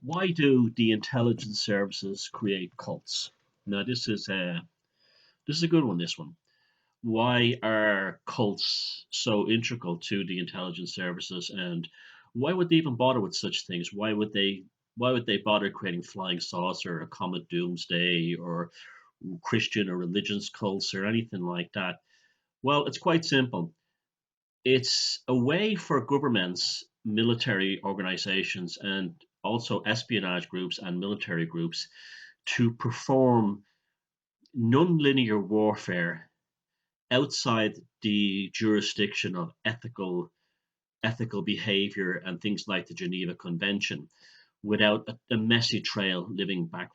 Why do the intelligence services create cults? Now, this is a good one. This one. Why are cults so integral to the intelligence services, and why would they even bother with such things? Why would they bother creating flying saucer or comet doomsday or Christian or religious cults or anything like that? Well, it's quite simple. It's a way for governments, military organizations, and also espionage groups and military groups to perform non-linear warfare outside the jurisdiction of ethical behavior and things like the Geneva Convention without a messy trail living back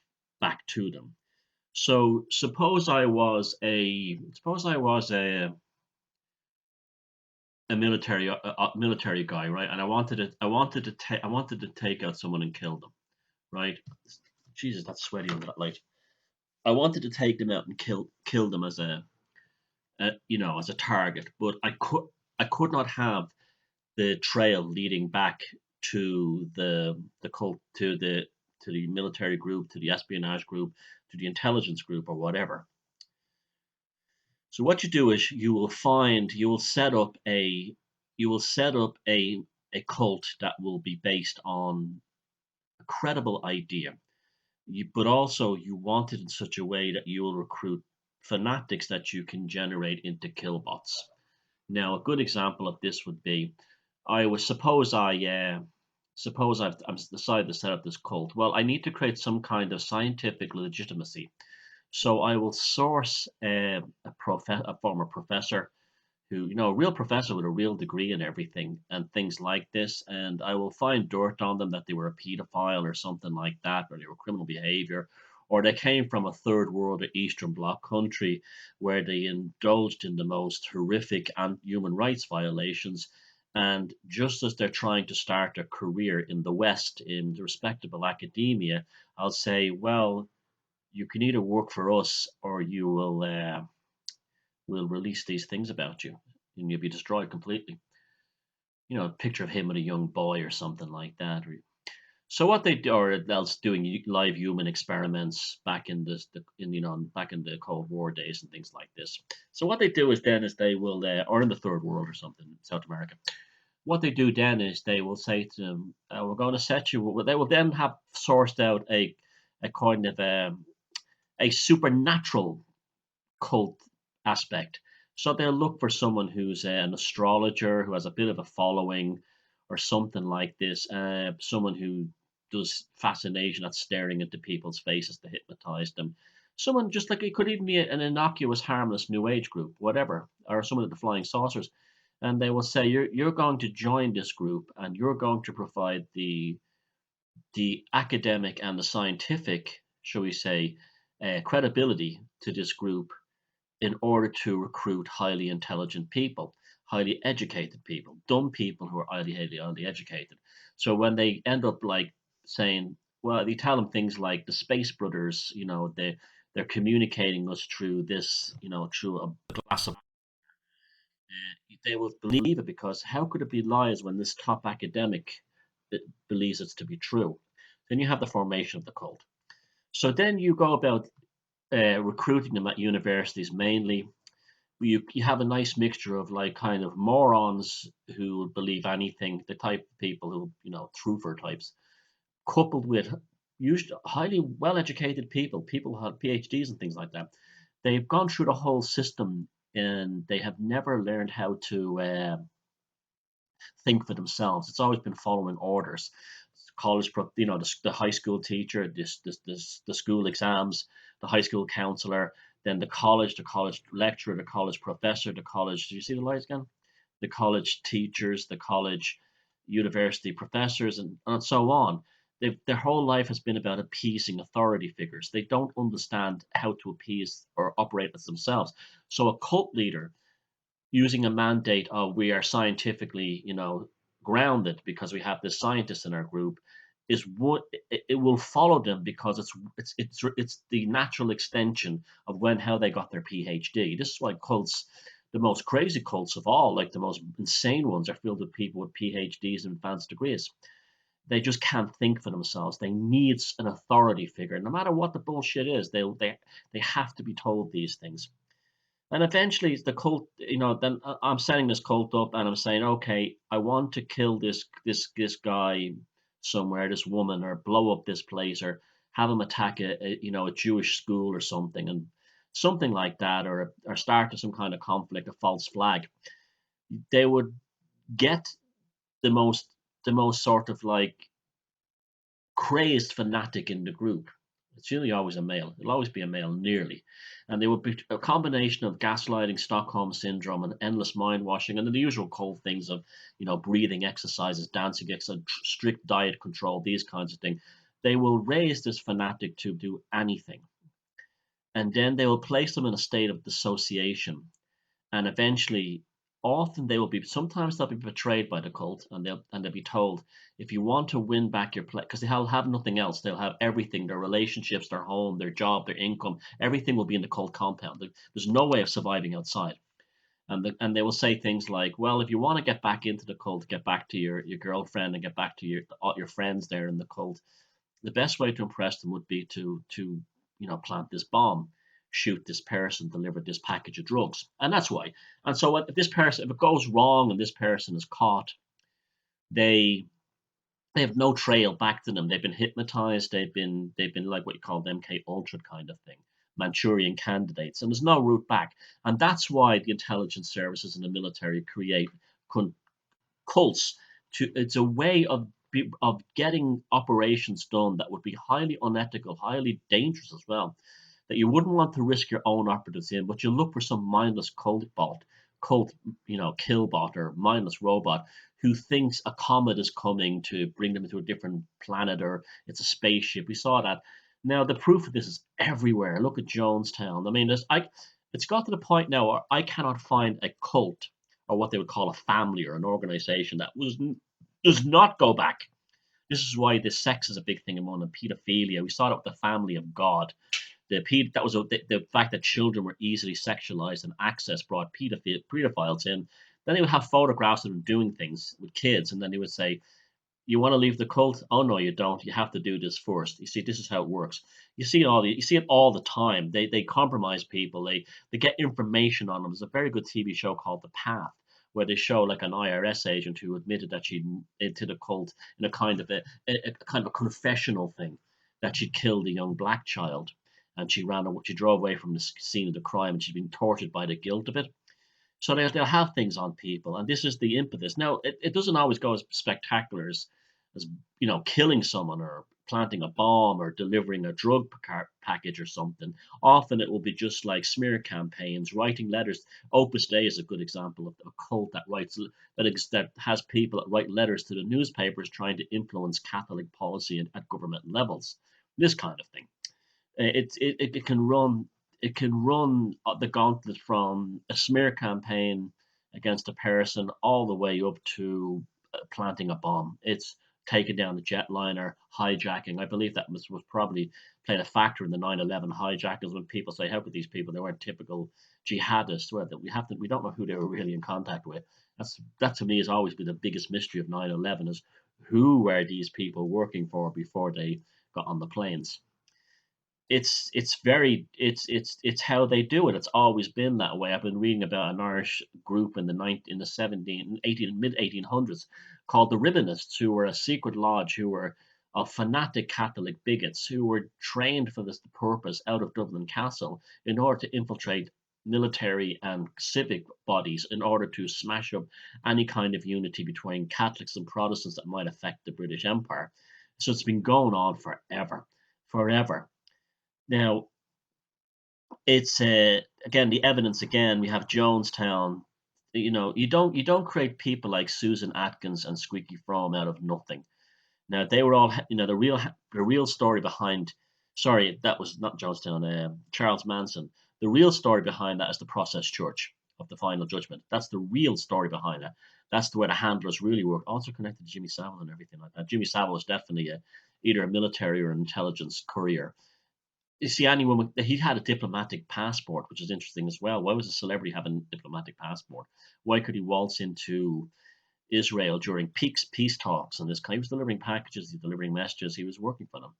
to them. So suppose I was a military guy, right? And I wanted to take out someone and kill them, right? Jesus, that's sweaty under that light. I wanted to take them out and kill them as a target, but I could not have the trail leading back to the cult, to the military group, to the espionage group, to the intelligence group, or whatever. So what you do is you will set up a cult that will be based on a credible idea. But also you want it in such a way that you will recruit fanatics that you can generate into killbots. Now, a good example of this would be, I was suppose I'm decided to set up this cult. Well, I need to create some kind of scientific legitimacy. So I will source a former professor who, a real professor with a real degree and everything, and things like this, and I will find dirt on them that they were a pedophile or something like that, or they were criminal behavior, or they came from a third world or Eastern Bloc country where they indulged in the most horrific and human rights violations. And just as they're trying to start a career in the West in respectable academia, I'll say, well, you can either work for us or you will release these things about you and you'll be destroyed completely. A picture of him with a young boy or something like that. So what they do, or else doing live human experiments back in back in the Cold War days and things like this. So what they do is they will, or in the third world or something, South America. What they do then is they will say to them, "We're going to set you." They will then have sourced out a kind of a supernatural cult aspect. So they'll look for someone who's an astrologer who has a bit of a following or something like this, someone who does fascination at staring into people's faces to hypnotize them. Someone just like it could even be an innocuous, harmless New Age group, whatever, or someone at the Flying Saucers. And they will say, you're going to join this group and you're going to provide the academic and the scientific, shall we say, credibility to this group in order to recruit highly intelligent people, highly educated people, dumb people who are highly educated. So when they end up like saying, well, they tell them things like the Space Brothers, they're communicating us through this, through a glass of. They will believe it because how could it be lies when this top academic believes it's to be true? Then you have the formation of the cult. So then you go about recruiting them at universities mainly. You have a nice mixture of like kind of morons who believe anything, the type of people who, truther types, coupled with usually highly well educated people who have PhDs and things like that. They've gone through the whole system and they have never learned how to think for themselves. It's always been following orders. College, the high school teacher, the school exams, the high school counselor, then the college lecturer, the college professor, the college. Do you see the lights again? The college teachers, the college university professors, and so on. Their whole life has been about appeasing authority figures. They don't understand how to appease or operate as themselves. So a cult leader using a mandate of we are scientifically, grounded because we have this scientist in our group is what it will follow them because it's the natural extension of how they got their PhD. This is why cults, the most crazy cults of all, like the most insane ones, are filled with people with PhDs and advanced degrees. They just can't think for themselves. They need an authority figure, no matter what the bullshit is. They have to be told these things. And eventually, the cult, then I'm setting this cult up, and I'm saying, okay, I want to kill this guy somewhere, this woman, or blow up this place, or have him attack a Jewish school or something, and something like that, or start some kind of conflict, a false flag. They would get the most the most sort of like crazed fanatic in the group. It's usually always a male. It'll always be a male, nearly. And they would be a combination of gaslighting, Stockholm syndrome, and endless mind washing, and then the usual cold things of, breathing exercises, dancing exercise, strict diet control, these kinds of things. They will raise this fanatic to do anything. And then they will place them in a state of dissociation, and eventually, often they will be, sometimes they'll be betrayed by the cult, and they'll be told, if you want to win back your place, because they'll have nothing else. They'll have everything: their relationships, their home, their job, their income. Everything will be in the cult compound. There's no way of surviving outside. And they will say things like, well, if you want to get back into the cult, get back to your girlfriend, and get back to your friends there in the cult, the best way to impress them would be to plant this bomb, shoot this person, deliver this package of drugs. And that's why. And so if this person, if it goes wrong and this person is caught, they they have no trail back to them. They've been hypnotized. They've been like what you call the MK Ultra kind of thing, Manchurian candidates, and there's no route back. And that's why the intelligence services and the military create cults. It's a way of getting operations done that would be highly unethical, highly dangerous as well, that you wouldn't want to risk your own operatives in, but you look for some mindless cult, killbot or mindless robot who thinks a comet is coming to bring them into a different planet, or it's a spaceship. We saw that. Now the proof of this is everywhere. Look at Jonestown. I mean, it's got to the point now where I cannot find a cult, or what they would call a family or an organization, that does not go back. This is why the sex is a big thing in one, and pedophilia. We saw it with the family of God. That was the fact that children were easily sexualized, and access brought pedophiles in. Then they would have photographs of them doing things with kids, and then they would say, "You want to leave the cult? Oh no, you don't. You have to do this first." You see, this is how it works. You see it all the time. They compromise people. They get information on them. There's a very good TV show called The Path, where they show like an IRS agent who admitted that she'd into the cult in a kind of a kind of a confessional thing, that she'd killed a young black child, and she drove away from the scene of the crime, and she'd been tortured by the guilt of it. So they'll have things on people, and this is the impetus. Now, it doesn't always go as spectacular as killing someone, or planting a bomb, or delivering a drug package or something. Often it will be just like smear campaigns, writing letters. Opus Dei is a good example of a cult that has people that write letters to the newspapers trying to influence Catholic policy at government levels. This kind of thing. It can run the gauntlet from a smear campaign against a person all the way up to planting a bomb. It's taking down the jetliner, hijacking. I believe that was probably played a factor in the 9/11 hijackers, when people say, how could these people, they weren't typical jihadists, well, that we don't know who they were really in contact with. That to me has always been the biggest mystery of 9/11, is who were these people working for before they got on the planes. It's how they do it. It's always been that way. I've been reading about an Irish group in the 17 18 mid 1800s called the Ribbonists, who were a secret lodge, who were of fanatic Catholic bigots, who were trained for this purpose out of Dublin Castle, in order to infiltrate military and civic bodies, in order to smash up any kind of unity between Catholics and Protestants that might affect the British Empire. So it's been going on forever. Now, it's again the evidence. Again, we have Jonestown. You don't create people like Susan Atkins and Squeaky Fromm out of nothing. Now, they were all, the real story behind. Sorry, that was not Jonestown. Charles Manson. The real story behind that is the Process Church of the Final Judgment. That's the real story behind it. That's where the handlers really work. Also connected to Jimmy Savile and everything like that. Jimmy Savile was definitely either a military or an intelligence career. You see, anyone he had a diplomatic passport, which is interesting as well. Why was a celebrity having a diplomatic passport? Why could he waltz into Israel during peace talks, and this kind. He was delivering packages, he was delivering messages, he was working for them.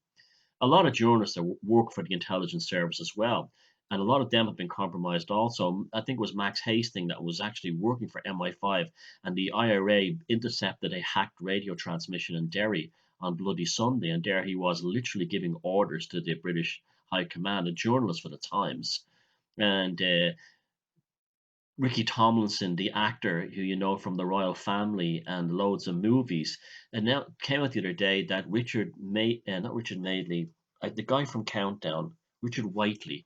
A lot of journalists that work for the intelligence service as well, and a lot of them have been compromised also. I think it was Max Hastings that was actually working for MI5, and the IRA intercepted a hacked radio transmission in Derry on Bloody Sunday, and there he was literally giving orders to the British High Command, a journalist for the Times. And Ricky Tomlinson, the actor who you know from the royal family and loads of movies, and now came out the other day that not Richard Madeley, the guy from Countdown, Richard Whiteley,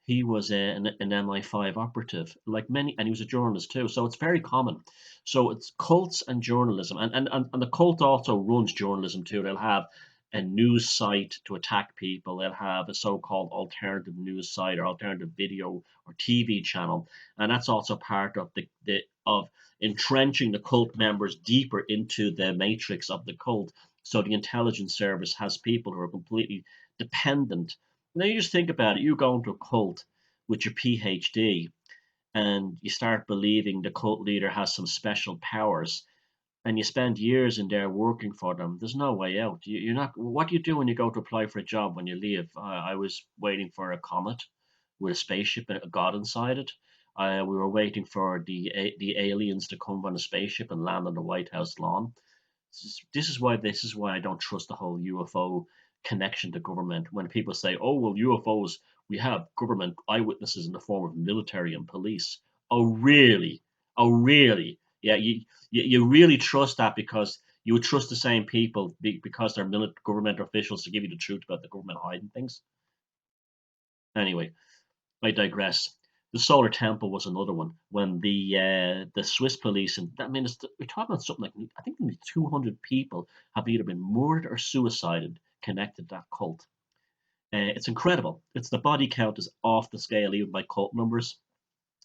he was an MI5 operative, like many, and he was a journalist too. So it's very common. So it's cults and journalism, and the cult also runs journalism too. They'll have a news site to attack people. They'll have a so-called alternative news site or alternative video or TV channel, and that's also part of the of entrenching the cult members deeper into the matrix of the cult. So the intelligence service has people who are completely dependent. Now you just think about it. You go into a cult with your PhD and you start believing the cult leader has some special powers, and you spend years in there working for them. There's no way out. You're not. What do you do when you go to apply for a job when you leave? I was waiting for a comet with a spaceship and a god inside it. We were waiting for the aliens to come on a spaceship and land on the White House lawn. This is why I don't trust the whole UFO connection to government. When people say, "Oh well, UFOs, we have government eyewitnesses in the form of military and police." Oh really? Oh really? Yeah, you really trust that because you would trust the same people because they're government officials to give you the truth about the government hiding things. Anyway, I digress. The Solar Temple was another one when the Swiss police, and I mean we're talking about something like, I think maybe 200 people have either been murdered or suicided connected to that cult. It's incredible. It's The body count is off the scale even by cult numbers,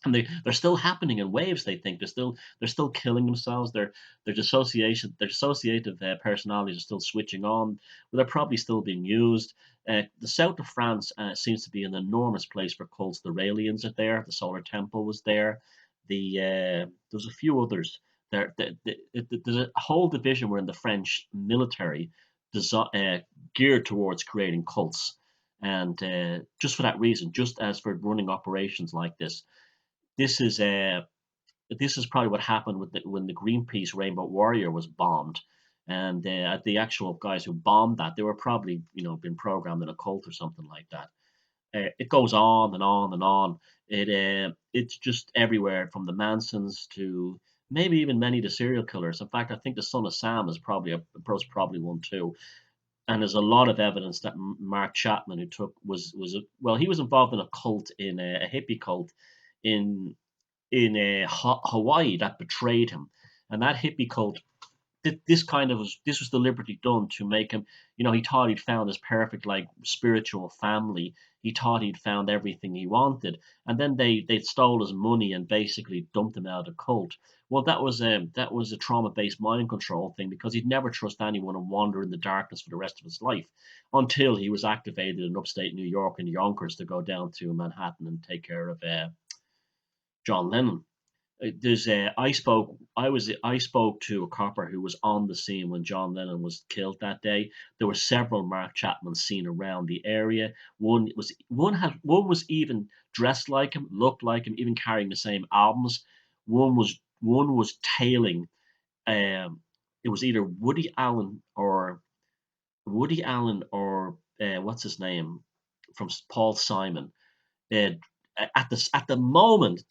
and they're still happening in waves. They think they're still killing themselves. Their dissociative personalities are still switching on, but they're probably still being used. The south of France seems to be an enormous place for cults. The Raelians are there. The Solar Temple was there. There's a few others. There's a whole division within the French military geared towards creating cults, and just for that reason, just as for running operations like this, this is this is probably what happened with when the Greenpeace Rainbow Warrior was bombed, and the actual guys who bombed that, they were probably been programmed in a cult or something like that. It goes on and on and on. It's just everywhere from the Mansons to maybe even many of the serial killers. In fact, I think the Son of Sam is probably one too. And there's a lot of evidence that Mark Chapman, who took was well, he was involved in a cult in a hippie cult in Hawaii that betrayed him, and that hippie cult. This was deliberately done to make him. He thought he'd found his perfect like spiritual family. He thought he'd found everything he wanted, and then they stole his money and basically dumped him out of the cult. Well, that was a trauma based mind control thing because he'd never trust anyone and wander in the darkness for the rest of his life until he was activated in upstate New York in Yonkers to go down to Manhattan and take care of John Lennon. I spoke to a copper who was on the scene when John Lennon was killed that day. There were several Mark Chapmans seen around the area. One was even dressed like him, looked like him, even carrying the same albums. One was tailing. It was either Woody Allen or what's his name from Paul Simon. uh, at the moment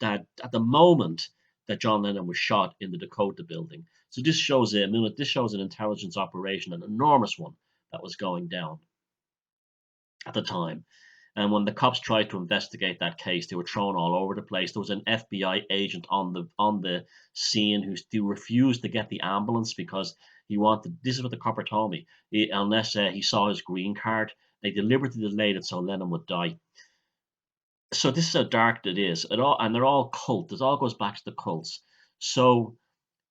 that John Lennon was shot in the Dakota building. So this shows an intelligence operation, an enormous one that was going down at the time. And when the cops tried to investigate that case, they were thrown all over the place. There was an FBI agent on the scene who refused to get the ambulance because he wanted. This is what the copper told me. Unless he saw his green card, they deliberately delayed it so Lennon would die. So this is how dark it is. And they're all cult. This all goes back to the cults. So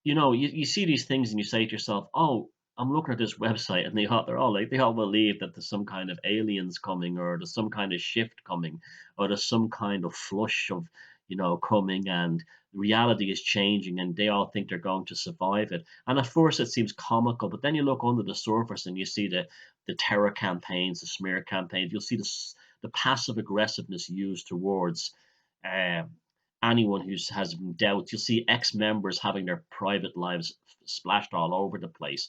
you see these things and you say to yourself, "Oh, I'm looking at this website," and they all believe that there's some kind of aliens coming, or there's some kind of shift coming, or there's some kind of flush of coming, and reality is changing, and they all think they're going to survive it. And at first, it seems comical, but then you look under the surface and you see the terror campaigns, the smear campaigns. You'll see the passive aggressiveness used towards um, anyone who has doubts. You'll see ex-members having their private lives splashed all over the place.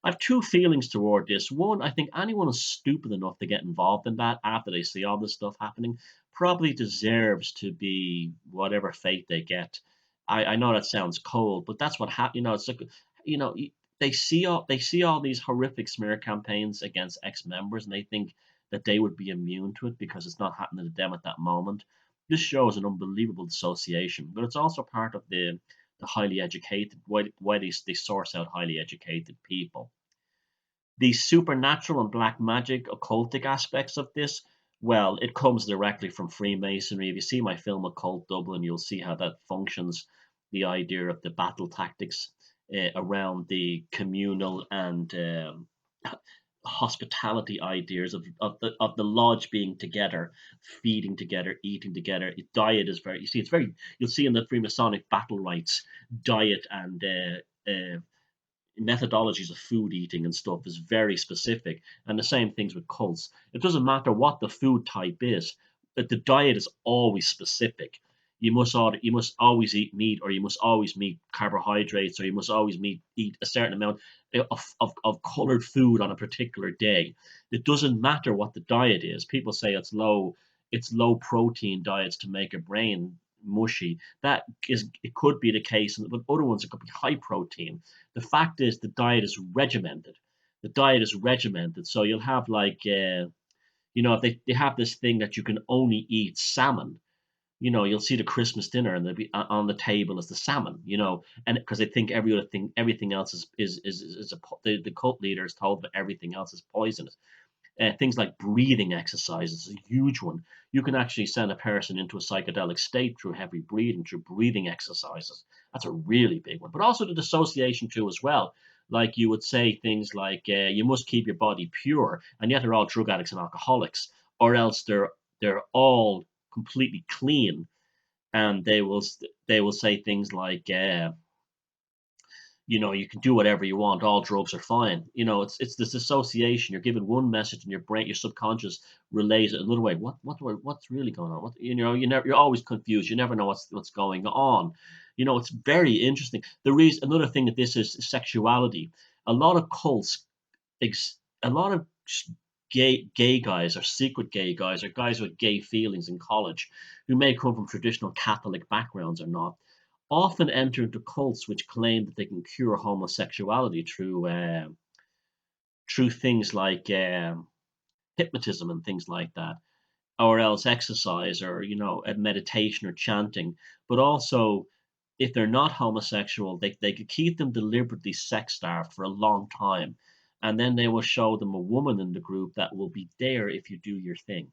I have two feelings toward this. One, I think anyone who's stupid enough to get involved in that after they see all this stuff happening probably deserves to be whatever fate they get. I know that sounds cold, but that's what happened. It's like, you know, they see all these horrific smear campaigns against ex-members, and they think that they would be immune to it because it's not happening to them at that moment. This shows an unbelievable dissociation, but it's also part of the highly educated, why they source out highly educated people. The supernatural and black magic occultic aspects of this, well, it comes directly from Freemasonry. If you see my film Occult Dublin, you'll see how that functions. The idea of the battle tactics around the communal and hospitality ideas of the lodge being together, feeding together, eating together. Diet is very, you see, it's very, you'll see in the Freemasonic battle rites, diet and methodologies of food eating and stuff is very specific, and the same things with cults. It doesn't matter what the food type is, but the diet is always specific. You must always eat meat, or you must always eat carbohydrates, or you must always eat a certain amount of colored food on a particular day. It doesn't matter what the diet is. People say it's low protein diets to make a brain mushy. That is, it could be the case, but other ones it could be high protein. The fact is, the diet is regimented. The diet is regimented. So you'll have like, if they have this thing that you can only eat salmon. You'll see the Christmas dinner, and they'll be on the table as the salmon. And because they think everything else the cult leader is told that everything else is poisonous. Things like breathing exercises is a huge one. You can actually send a person into a psychedelic state through heavy breathing, through breathing exercises. That's a really big one. But also the dissociation too, as well. Like you would say things like, you must keep your body pure, and yet they're all drug addicts and alcoholics, or else they're all completely clean, and they will say things like, you can do whatever you want. All drugs are fine. It's this association. You're given one message, and your brain, your subconscious, relays it another way. What's really going on? You're always confused. You never know what's going on. It's very interesting. Another thing that this is sexuality. A lot of cults, a lot of gay guys, or secret gay guys, or guys with gay feelings in college, who may come from traditional Catholic backgrounds or not, often enter into cults which claim that they can cure homosexuality through things like hypnotism and things like that, or else exercise, or meditation or chanting. But also, if they're not homosexual, they could keep them deliberately sex starved for a long time, and then they will show them a woman in the group that will be there if you do your thing.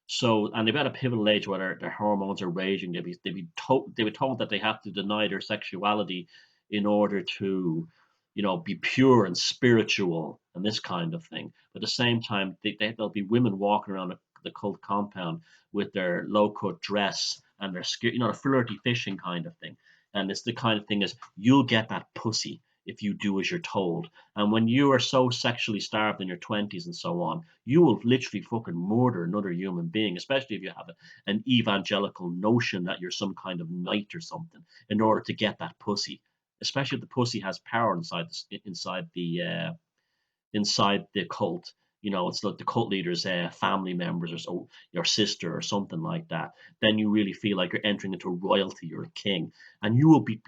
So, and they've at a pivotal age where their hormones are raging. They were told that they have to deny their sexuality in order to, be pure and spiritual and this kind of thing. But at the same time, there'll be women walking around the cult compound with their low cut dress and their the flirty fishing kind of thing. And it's the kind of thing is, you'll get that pussy if you do as you're told. And when you are so sexually starved in your 20s and so on, you will literally fucking murder another human being, especially if you have an evangelical notion that you're some kind of knight or something, in order to get that pussy. Especially if the pussy has power inside the cult. It's like the cult leader's family members, or so, your sister or something like that. Then you really feel like you're entering into royalty. You're a king, and you'll be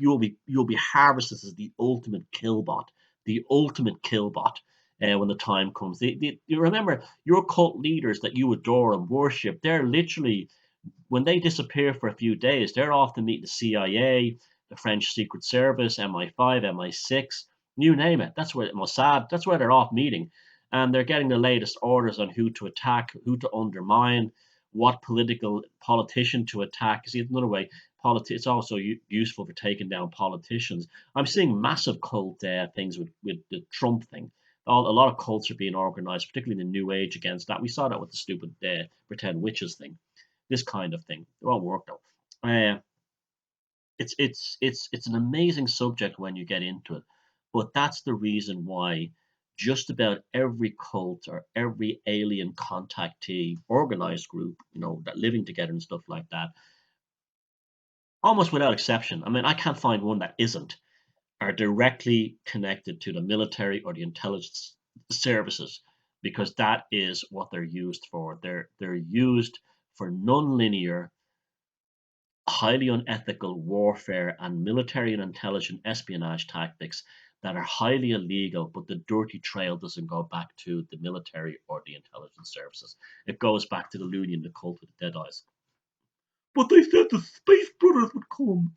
harvested as the ultimate killbot, the ultimate killbot. When the time comes, you remember your cult leaders that you adore and worship. They're literally, when they disappear for a few days, they're off to meet the CIA, the French Secret Service, MI5, MI6, you name it. That's where Mossad. That's where they're off meeting, and they're getting the latest orders on who to attack, who to undermine, what politician to attack. See, another way, it's also useful for taking down politicians. I'm seeing massive cult things with the Trump thing. A lot of cults are being organized, particularly in the New Age, against that. We saw that with the stupid pretend witches thing, this kind of thing. It won't work though. Uh, it's an amazing subject when you get into it, but that's the reason why just about every cult or every alien contactee organized group, that living together and stuff like that, almost without exception. I mean, I can't find one that isn't, are directly connected to the military or the intelligence services, because that is what they're used for. They're used for non-linear, highly unethical warfare and military and intelligent espionage tactics that are highly illegal, but the dirty trail doesn't go back to the military or the intelligence services. It goes back to the loony and the cult with the dead eyes. But they said the space brothers would come.